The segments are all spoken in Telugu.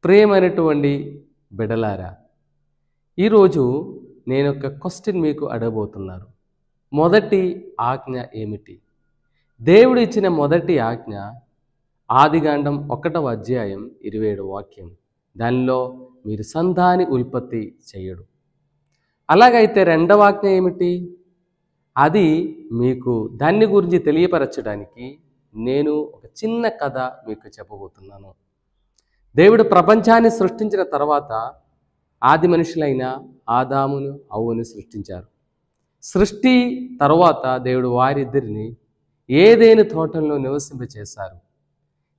ప్రియమైనటువంటి బిడలారా, ఈరోజు నేను ఒక క్వశ్చన్ మీకు అడగబోతున్నాను. మొదటి ఆజ్ఞ ఏమిటి? దేవుడు ఇచ్చిన మొదటి ఆజ్ఞ ఆదికాండం 1వ అధ్యాయం 27వ వాక్యం. దానిలో మీరు సంతాని ఉత్పత్తి చేయడు. అలాగైతే రెండవ ఆజ్ఞ ఏమిటి? అది మీకు దాన్ని గురించి తెలియపరచడానికి నేను ఒక చిన్న కథ మీకు చెప్పబోతున్నాను. దేవుడు ప్రపంచాన్ని సృష్టించిన తర్వాత ఆది మనుషులైన ఆదామును హవ్వను సృష్టించారు. సృష్టి తర్వాత దేవుడు వారిద్దరిని ఏదైనా తోటంలో నివసింపచేశారు.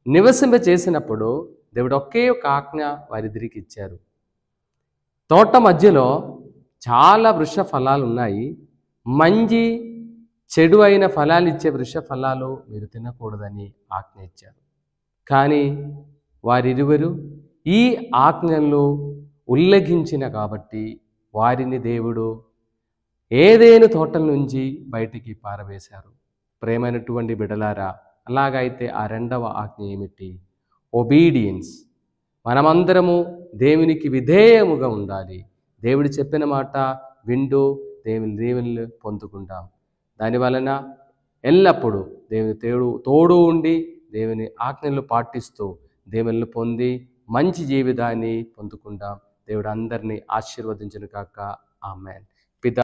నివసింపచేసినప్పుడు దేవుడు ఒకే ఒక ఆజ్ఞ వారిద్దరికి ఇచ్చారు. తోట మధ్యలో చాలా వృక్ష ఫలాలు ఉన్నాయి. మంచి చెడు అయిన ఫలాలు ఇచ్చే వృక్ష ఫలాలు మీరు తినకూడదని ఆజ్ఞ ఇచ్చారు. కానీ వారిరువురు ఈ ఆజ్ఞలను ఉల్లంఘించిన కాబట్టి వారిని దేవుడు ఏదైనా తోటల నుంచి బయటికి పారవేశారు. ప్రేమైనటువంటి బిడలారా, అలాగైతే ఆ రెండవ ఆజ్ఞ ఏమిటి? ఒబీడియన్స్. మనమందరము దేవునికి విధేయముగా ఉండాలి. దేవుడు చెప్పిన మాట వింటూ దేవుని పొందుకుంటాం. దానివలన ఎల్లప్పుడూ దేవుని తోడు ఉండి దేవుని ఆజ్ఞలు పాటిస్తూ దేవుని పొంది మంచి జీవితాన్ని పొందుకుంటాం. దేవుడు అందరినీ ఆశీర్వదించును కాక. ఆమేన్.